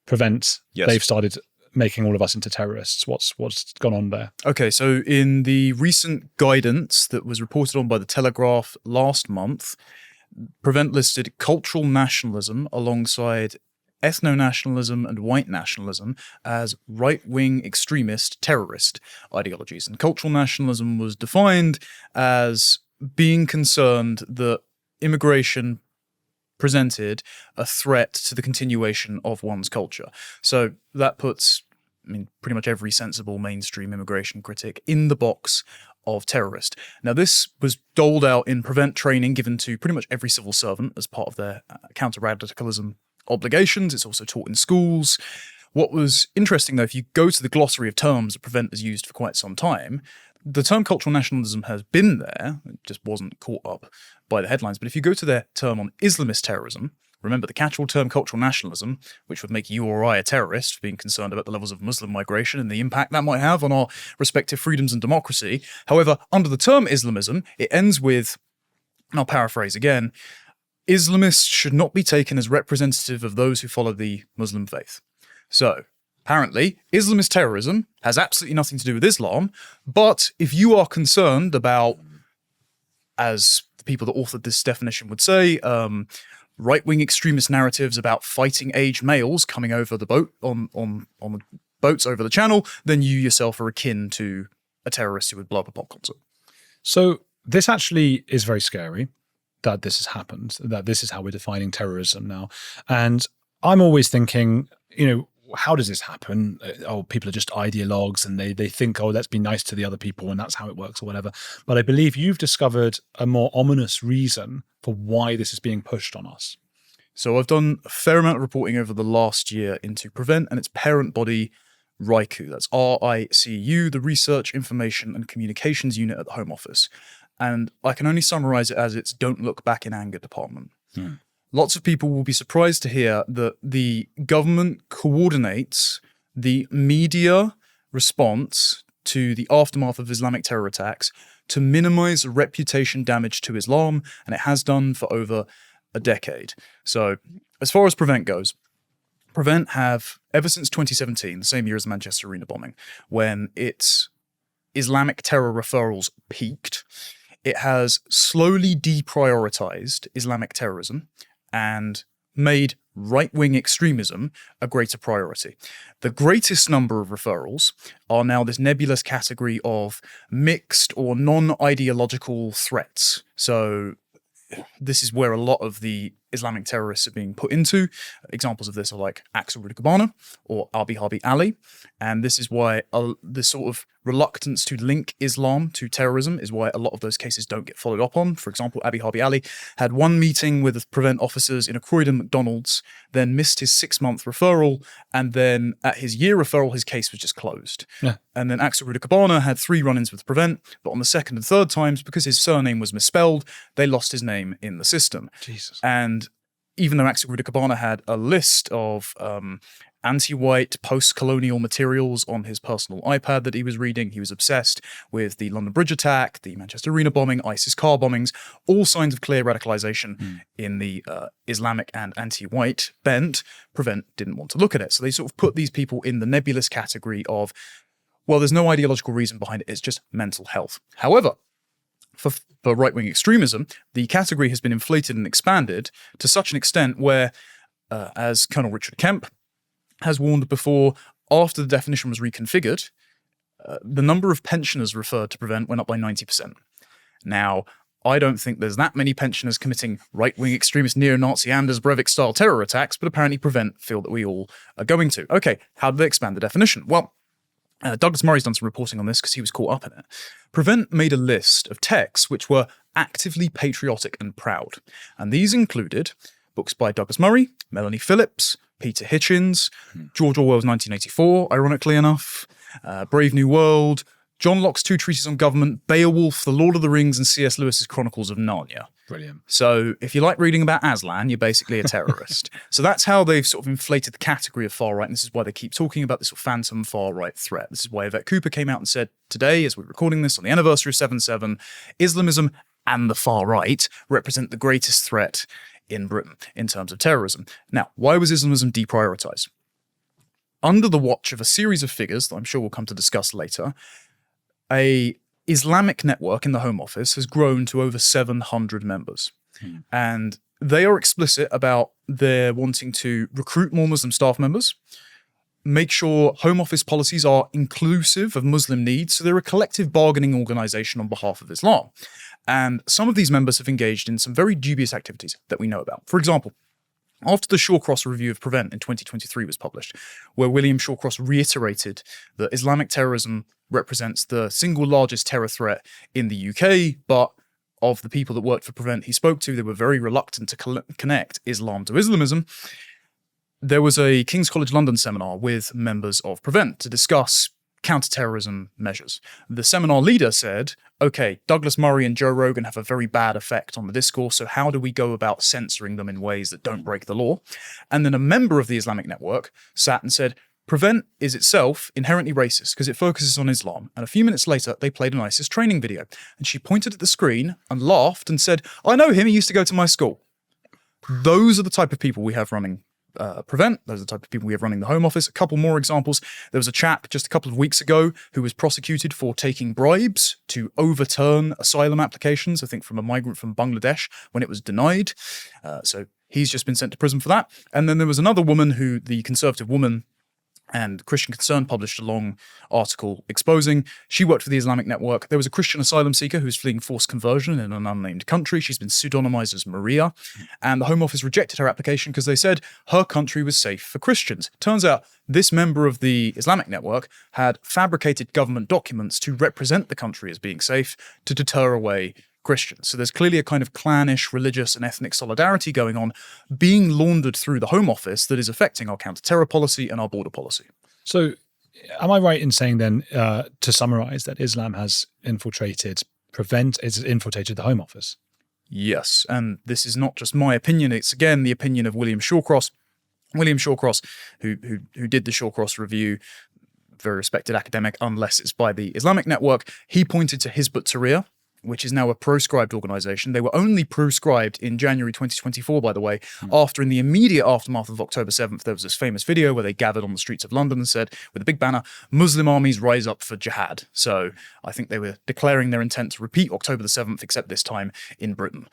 Prevent, Yes. they've started making all of us into terrorists. What's gone on there? Okay, so in the recent guidance that was reported on by the Telegraph last month, Prevent listed cultural nationalism alongside ethno-nationalism and white nationalism as right-wing extremist terrorist ideologies. And cultural nationalism was defined as being concerned that immigration presented a threat to the continuation of one's culture. So that puts, pretty much every sensible mainstream immigration critic in the box of terrorist. Now, this was doled out in Prevent training given to pretty much every civil servant as part of their counter-radicalism obligations. It's also taught in schools. What was interesting, though, if you go to the glossary of terms that Prevent has used for quite some time, the term cultural nationalism has been there, it just wasn't caught up by the headlines. But if you go to their term on Islamist terrorism, remember the catch-all term cultural nationalism, which would make you or I a terrorist for being concerned about the levels of Muslim migration and the impact that might have on our respective freedoms and democracy. However, under the term Islamism, it ends with, and I'll paraphrase again, Islamists should not be taken as representative of those who follow the Muslim faith. So, apparently, Islamist terrorism has absolutely nothing to do with Islam, but if you are concerned about, as the people that authored this definition would say, right-wing extremist narratives about fighting-age males coming over the boat on the boats over the channel, then you yourself are akin to a terrorist who would blow up a pop concert. So this actually is very scary that this has happened, that this is how we're defining terrorism now. And I'm always thinking, how does this happen? Oh, people are just ideologues and they think, oh, let's be nice to the other people and that's how it works or whatever. But I believe you've discovered a more ominous reason for why this is being pushed on us. So I've done a fair amount of reporting over the last year into Prevent and its parent body, RICU. That's RICU, the Research, Information and Communications Unit at the Home Office. And I can only summarize it as its don't look back in anger department. Lots of people will be surprised to hear that the government coordinates the media response to the aftermath of Islamic terror attacks to minimize reputation damage to Islam, and it has done for over a decade. So as far as Prevent goes, Prevent have, ever since 2017, the same year as the Manchester Arena bombing, when its Islamic terror referrals peaked, it has slowly deprioritized Islamic terrorism and made right-wing extremism a greater priority. The greatest number of referrals are now this nebulous category of mixed or non-ideological threats. So this is where a lot of the Islamic terrorists are being put into. Examples of this are like Axel Rudakabana or Abi Harbi Ali. And this is why this sort of reluctance to link Islam to terrorism is why a lot of those cases don't get followed up on. For example, Abi Harbi Ali had one meeting with Prevent officers in a Croydon McDonald's, then missed his 6-month referral, and then at his year referral, his case was just closed. Yeah. And then Axel Rudakabana had 3 run-ins with Prevent, but on the second and third times, because his surname was misspelled, they lost his name in the system. Jesus. And even though Axel Rudakabana had a list of anti-white, post-colonial materials on his personal iPad that he was reading, he was obsessed with the London Bridge attack, the Manchester Arena bombing, ISIS car bombings, all signs of clear radicalization in the Islamic and anti-white bent. Prevent didn't want to look at it. So they sort of put these people in the nebulous category of, well, there's no ideological reason behind it, it's just mental health. However, for right-wing extremism, the category has been inflated and expanded to such an extent where, as Colonel Richard Kemp has warned before, after the definition was reconfigured, the number of pensioners referred to Prevent went up by 90%. Now, I don't think there's that many pensioners committing right-wing extremist neo-Nazi Anders Breivik-style terror attacks, but apparently Prevent feel that we all are going to. Okay, how did they expand the definition? Well, Douglas Murray's done some reporting on this because he was caught up in it. Prevent made a list of texts which were actively patriotic and proud. And these included books by Douglas Murray, Melanie Phillips, Peter Hitchens, George Orwell's 1984, ironically enough, Brave New World, John Locke's 2 treatises on government, Beowulf, The Lord of the Rings, and C.S. Lewis's Chronicles of Narnia. Brilliant. So if you like reading about Aslan, you're basically a terrorist. So that's how they've sort of inflated the category of far right, and this is why they keep talking about this sort of phantom far right threat. This is why Yvette Cooper came out and said today, as we're recording this on the anniversary of 7/7, Islamism and the far right represent the greatest threat in Britain in terms of terrorism. Now, why was Islamism deprioritized? under the watch of a series of figures that I'm sure we'll come to discuss later, a Islamic Network in the Home Office has grown to over 700 members. And they are explicit about their wanting to recruit more Muslim staff members, make sure Home Office policies are inclusive of Muslim needs, so they're a collective bargaining organization on behalf of Islam. And some of these members have engaged in some very dubious activities that we know about. For example, after the Shawcross Review of Prevent in 2023 was published, where William Shawcross reiterated that Islamic terrorism represents the single largest terror threat in the UK, but of the people that worked for Prevent he spoke to, they were very reluctant to connect Islam to Islamism. There was a King's College London seminar with members of Prevent to discuss counter-terrorism measures. The seminar leader said, okay, Douglas Murray and Joe Rogan have a very bad effect on the discourse, so how do we go about censoring them in ways that don't break the law? And then a member of the Islamic Network sat and said, Prevent is itself inherently racist because it focuses on Islam. And a few minutes later, they played an ISIS training video. And she pointed at the screen and laughed and said, I know him, he used to go to my school. Those are the type of people we have running Prevent. Those are the type of people we have running the Home Office. A couple more examples. There was a chap just a couple of weeks ago who was prosecuted for taking bribes to overturn asylum applications, I think from a migrant from Bangladesh when it was denied. So he's just been sent to prison for that. And then there was another woman who the Conservative Woman and Christian Concern published a long article exposing. She worked for the Islamic Network. There was a Christian asylum seeker who was fleeing forced conversion in an unnamed country. She's been pseudonymized as Maria. And the Home Office rejected her application because they said her country was safe for Christians. Turns out this member of the Islamic Network had fabricated government documents to represent the country as being safe to deter away Christians. So there's clearly a kind of clannish, religious and ethnic solidarity going on being laundered through the Home Office that is affecting our counter-terror policy and our border policy. So am I right in saying then, to summarize, that Islam has infiltrated the Home Office? Yes, and this is not just my opinion, it's again the opinion of William Shawcross. William Shawcross, who did the Shawcross Review, very respected academic, unless it's by the Islamic Network, he pointed to Hizb ut-Tahrir, which is now a proscribed organization. They were only proscribed in January 2024, by the way, after in the immediate aftermath of October 7th, there was this famous video where they gathered on the streets of London and said, with a big banner, Muslim armies rise up for jihad. So I think they were declaring their intent to repeat October the 7th, except this time in Britain.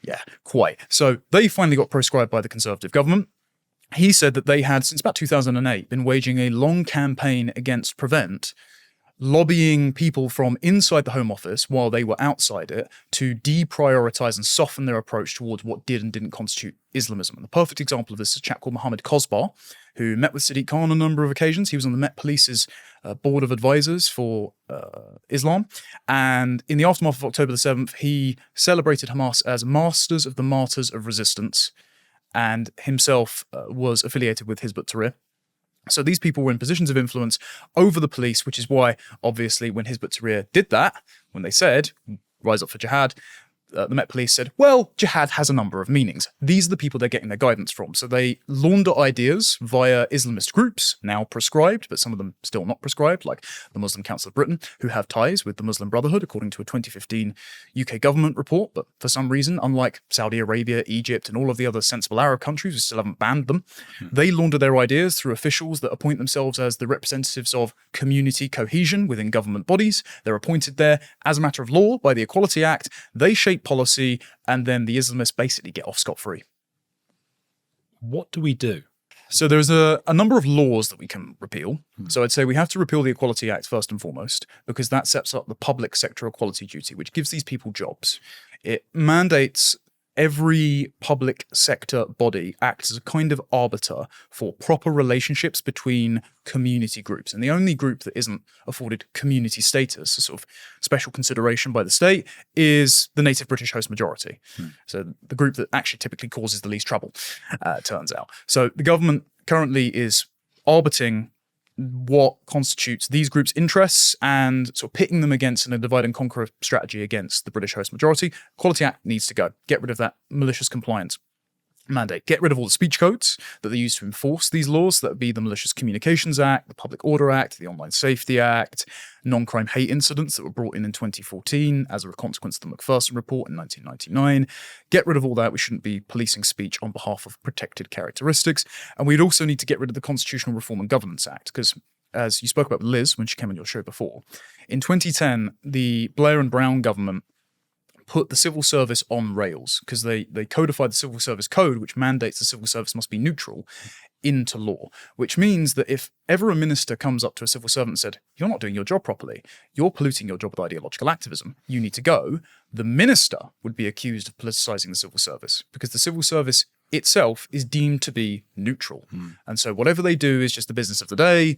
Yeah, quite. So they finally got proscribed by the Conservative government. He said that they had, since about 2008, been waging a long campaign against Prevent, lobbying people from inside the Home Office while they were outside it to deprioritize and soften their approach towards what did and didn't constitute Islamism. And the perfect example of this is a chap called Mohammed Kosbar, who met with Sadiq Khan on a number of occasions. He was on the Met Police's board of advisors for Islam. And in the aftermath of October the 7th, he celebrated Hamas as masters of the martyrs of resistance and himself was affiliated with Hizb ut-Tahrir. So these people were in positions of influence over the police, which is why, obviously, when Hizb ut-Tahrir did that, when they said, rise up for jihad, the Met Police said, well, jihad has a number of meanings. These are the people they're getting their guidance from. So they launder ideas via Islamist groups, now prescribed, but some of them still not prescribed, like the Muslim Council of Britain, who have ties with the Muslim Brotherhood, according to a 2015 UK government report. But for some reason, unlike Saudi Arabia, Egypt, and all of the other sensible Arab countries who still haven't banned them, they launder their ideas through officials that appoint themselves as the representatives of community cohesion within government bodies. They're appointed there as a matter of law by the Equality Act. They shape policy, and then the Islamists basically get off scot-free. What do we do? So there's a number of laws that we can repeal. So I'd say we have to repeal the Equality Act first and foremost, because that sets up the public sector equality duty, which gives these people jobs. It mandates every public sector body acts as a kind of arbiter for proper relationships between community groups. And the only group that isn't afforded community status, a sort of special consideration by the state, is the native British host majority. So the group that actually typically causes the least trouble, turns out. So the government currently is arbiting what constitutes these groups' interests and sort of pitting them against in a divide and conquer strategy against the British host majority. Equality Act needs to go. Get rid of that malicious compliance. mandate. Get rid of all the speech codes that they use to enforce these laws. That would be the Malicious Communications Act, the Public Order Act, the Online Safety Act, non-crime hate incidents that were brought in 2014 as a consequence of the Macpherson report in 1999. Get rid of all that. We shouldn't be policing speech on behalf of protected characteristics. And we'd also need to get rid of the Constitutional Reform and Governance Act, because as you spoke about with Liz when she came on your show before, in 2010, the Blair and Brown government put the civil service on rails because they codified the Civil Service Code, which mandates the civil service must be neutral, into law, which means that if ever a minister comes up to a civil servant and said, "You're not doing your job properly, you're polluting your job with ideological activism, you need to go," the minister would be accused of politicizing the civil service because the civil service itself is deemed to be neutral. And so whatever they do is just the business of the day.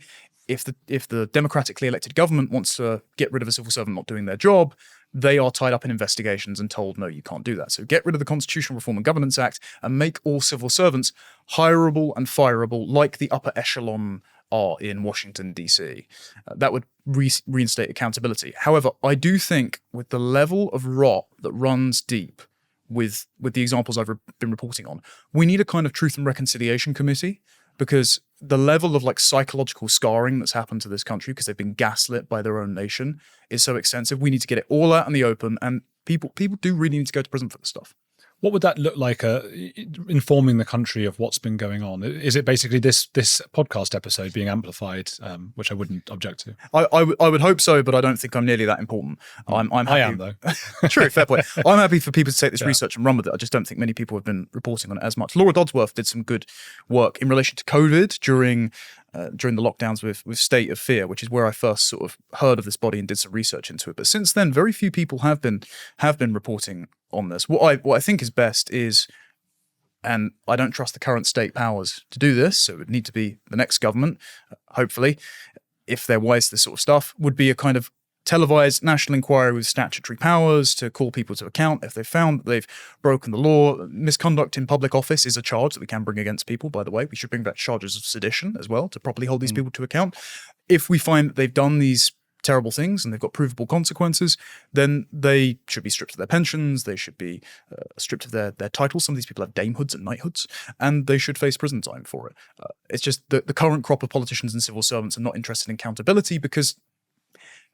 If the democratically elected government wants to get rid of a civil servant not doing their job, they are tied up in investigations and told, no, you can't do that. So get rid of the Constitutional Reform and Governance Act and make all civil servants hireable and fireable like the upper echelon are in Washington, D.C. That would reinstate accountability. However, I do think with the level of rot that runs deep with the examples I've been reporting on, we need a kind of Truth and Reconciliation Committee, because the level of like psychological scarring that's happened to this country because they've been gaslit by their own nation is so extensive. We need to get it all out in the open, and people do really need to go to prison for this stuff. What would that look like, informing the country of what's been going on? Is it basically this podcast episode being amplified, which I wouldn't object to? I would hope so, but I don't think I'm nearly that important. I'm happy. I am, though. True, fair point. I'm happy for people to take this research and run with it. I just don't think many people have been reporting on it as much. Laura Dodsworth did some good work in relation to COVID during the lockdowns with State of Fear, which is where I first sort of heard of this body and did some research into it. But since then, very few people have been reporting on this. What I think is best is, and I don't trust the current state powers to do this, so it would need to be the next government, hopefully, if they're wise to this sort of stuff, would be a kind of televised national inquiry with statutory powers to call people to account if they've found that they've broken the law. Misconduct in public office is a charge that we can bring against people, by the way. We should bring back charges of sedition as well to properly hold these people to account. If we find that they've done these terrible things and they've got provable consequences, then they should be stripped of their pensions, they should be stripped of their titles. Some of these people have damehoods and knighthoods, and they should face prison time for it. It's just that the current crop of politicians and civil servants are not interested in accountability because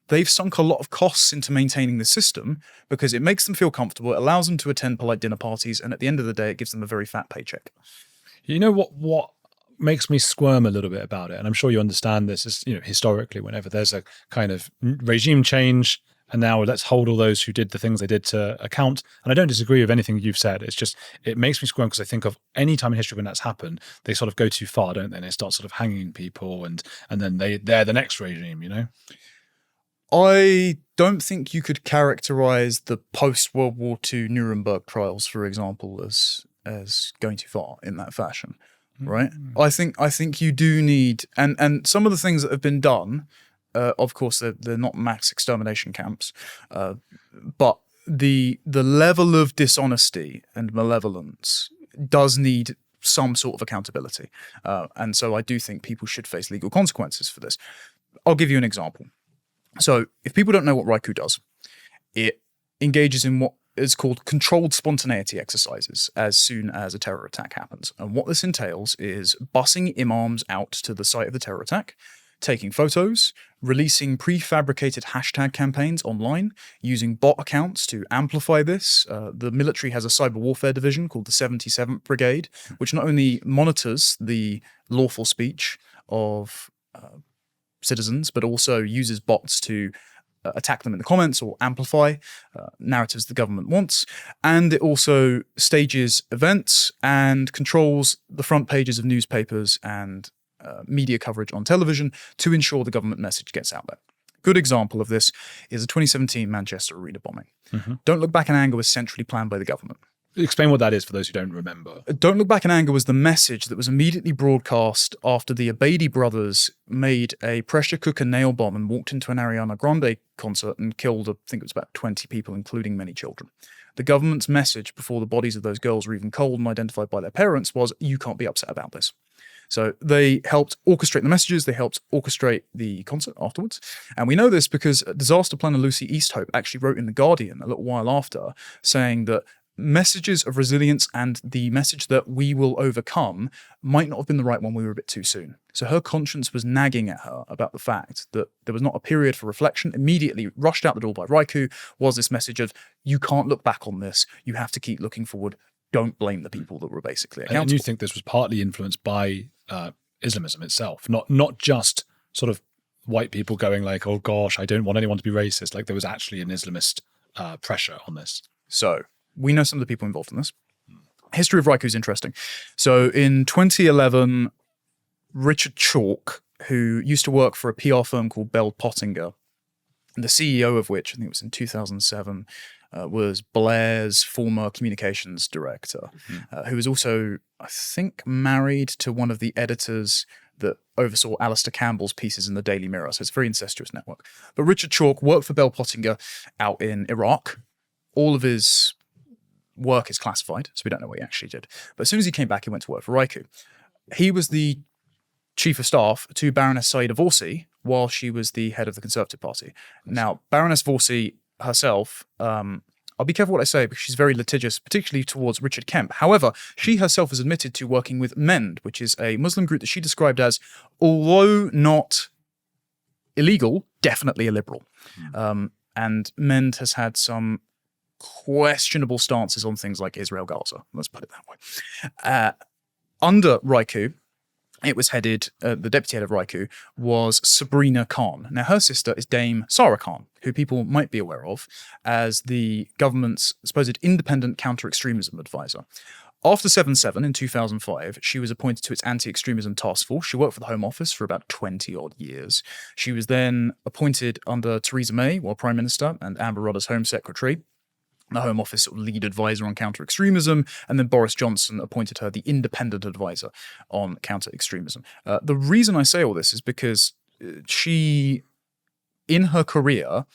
they've sunk a lot of costs into maintaining the system because it makes them feel comfortable, it allows them to attend polite dinner parties, and at the end of the day, it gives them a very fat paycheck. You know what makes me squirm a little bit about it, and I'm sure you understand this, is, historically, whenever there's a kind of regime change, and now let's hold all those who did the things they did to account. And I don't disagree with anything you've said. It's just, it makes me squirm because I think of any time in history when that's happened, they sort of go too far, don't they? And they start sort of hanging people, and then they're the next regime, I don't think you could characterize the post-World War II Nuremberg trials, for example, as going too far in that fashion, right? I think you do need, and some of the things that have been done, of course, they're not mass extermination camps, but the level of dishonesty and malevolence does need some sort of accountability, and so I do think people should face legal consequences for this. I'll give you an example. So if people don't know what Raiku does, it engages in what is called controlled spontaneity exercises as soon as a terror attack happens. And what this entails is busing imams out to the site of the terror attack, taking photos, releasing prefabricated hashtag campaigns online, using bot accounts to amplify this. The military has a cyber warfare division called the 77th Brigade, which not only monitors the lawful speech of citizens, but also uses bots to attack them in the comments or amplify narratives the government wants. And it also stages events and controls the front pages of newspapers and media coverage on television to ensure the government message gets out there. Good example of this is the 2017 Manchester arena bombing. Don't Look Back in Anger was centrally planned by the government. Explain what that is for those who don't remember. Don't Look Back in Anger was the message that was immediately broadcast after the Abedi brothers made a pressure cooker nail bomb and walked into an Ariana Grande concert and killed, I think it was about 20 people, including many children. The government's message before the bodies of those girls were even cold and identified by their parents was, you can't be upset about this. So they helped orchestrate the messages, they helped orchestrate the concert afterwards. And we know this because disaster planner Lucy Easthope actually wrote in The Guardian a little while after saying that messages of resilience and the message that we will overcome might not have been the right one. We were a bit too soon. So her conscience was nagging at her about the fact that there was not a period for reflection. Immediately rushed out the door by Raikou was this message of, you can't look back on this. You have to keep looking forward. Don't blame the people that were basically accountable. And you think this was partly influenced by Islamism itself, not just sort of white people going like, oh gosh, I don't want anyone to be racist. Like there was actually an Islamist pressure on this. So we know some of the people involved in this. History of Raikou is interesting. So in 2011, Richard Chalk, who used to work for a PR firm called Bell Pottinger, and the CEO of which, I think it was in 2007, was Blair's former communications director, who was also, I think, married to one of the editors that oversaw Alistair Campbell's pieces in the Daily Mirror. So it's a very incestuous network. But Richard Chalk worked for Bell Pottinger out in Iraq. All of his work is classified, so we don't know what he actually did. But as soon as he came back, he went to work for Raikou. He was the chief of staff to Baroness Saida Vorsi while she was the head of the Conservative Party. Now, Baroness Vorsi herself, I'll be careful what I say because she's very litigious, particularly towards Richard Kemp. However, she herself has admitted to working with MEND, which is a Muslim group that she described as, although not illegal, definitely illiberal. And MEND has had some questionable stances on things like Israel-Gaza. Let's put it that way. Under Raikou, it was headed, the deputy head of Raikou was Sabrina Khan. Now, her sister is Dame Sarah Khan, who people might be aware of as the government's supposed independent counter-extremism advisor. After 7/7 in 2005, she was appointed to its anti-extremism task force. She worked for the Home Office for about 20-odd years. She was then appointed under Theresa May while Prime Minister and Amber Rudd as Home Secretary, the Home Office sort of lead advisor on counter-extremism, and then Boris Johnson appointed her the independent advisor on counter-extremism. The reason I say all this is because she, in her career,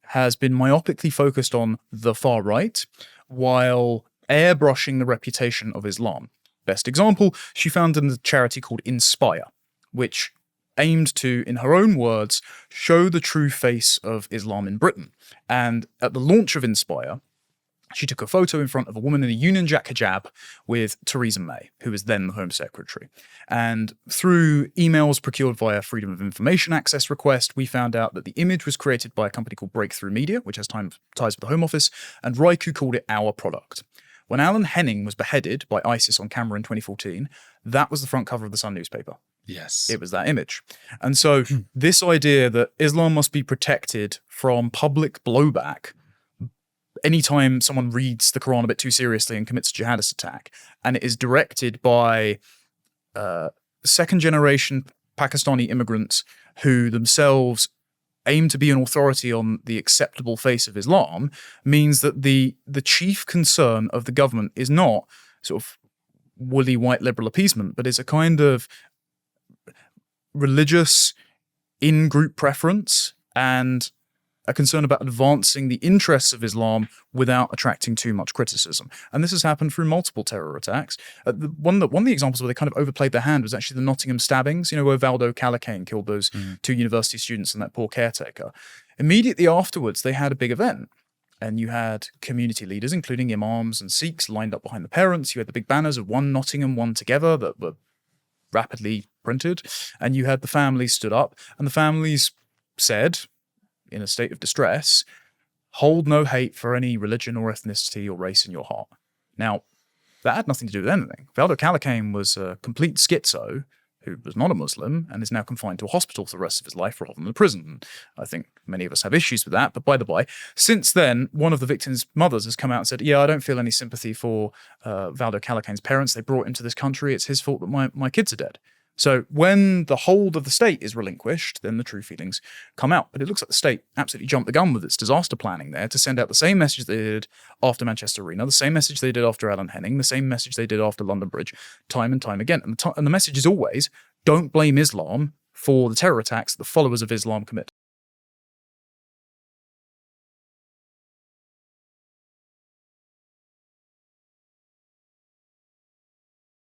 has been myopically focused on the far right while airbrushing the reputation of Islam. Best example, she founded a charity called Inspire, which aimed to, in her own words, show the true face of Islam in Britain. And at the launch of Inspire, she took a photo in front of a woman in a Union Jack hijab with Theresa May, who was then the Home Secretary. And through emails procured via Freedom of Information Access request, we found out that the image was created by a company called Breakthrough Media, which has ties with the Home Office, and Raikou called it Our Product. When Alan Henning was beheaded by ISIS on camera in 2014, that was the front cover of the Sun newspaper. Yes. It was that image. And so this idea that Islam must be protected from public blowback anytime someone reads the Quran a bit too seriously and commits a jihadist attack, and it is directed by second-generation Pakistani immigrants who themselves aim to be an authority on the acceptable face of Islam, means that the chief concern of the government is not sort of woolly white liberal appeasement, but is a kind of religious in-group preference and a concern about advancing the interests of Islam without attracting too much criticism. And this has happened through multiple terror attacks. One of the examples where they kind of overplayed their hand was actually the Nottingham stabbings, where Valdo Calacane killed those two university students and that poor caretaker. Immediately afterwards, they had a big event. And you had community leaders, including imams and Sikhs, lined up behind the parents. You had the big banners of one Nottingham, one together that were rapidly printed. And you had the families stood up, and the families said, in a state of distress, hold no hate for any religion or ethnicity or race in your heart. Now, that had nothing to do with anything. Valdo Calacane was a complete schizo who was not a Muslim and is now confined to a hospital for the rest of his life rather than a prison. I think many of us have issues with that, but by the by, since then, one of the victims' mothers has come out and said, yeah, I don't feel any sympathy for Valdo Calacane's parents. They brought him to this country. It's his fault that my kids are dead. So when the hold of the state is relinquished, then the true feelings come out. But it looks like the state absolutely jumped the gun with its disaster planning there to send out the same message they did after Manchester Arena, the same message they did after Alan Henning, the same message they did after London Bridge, time and time again. And the message is always, don't blame Islam for the terror attacks that the followers of Islam commit.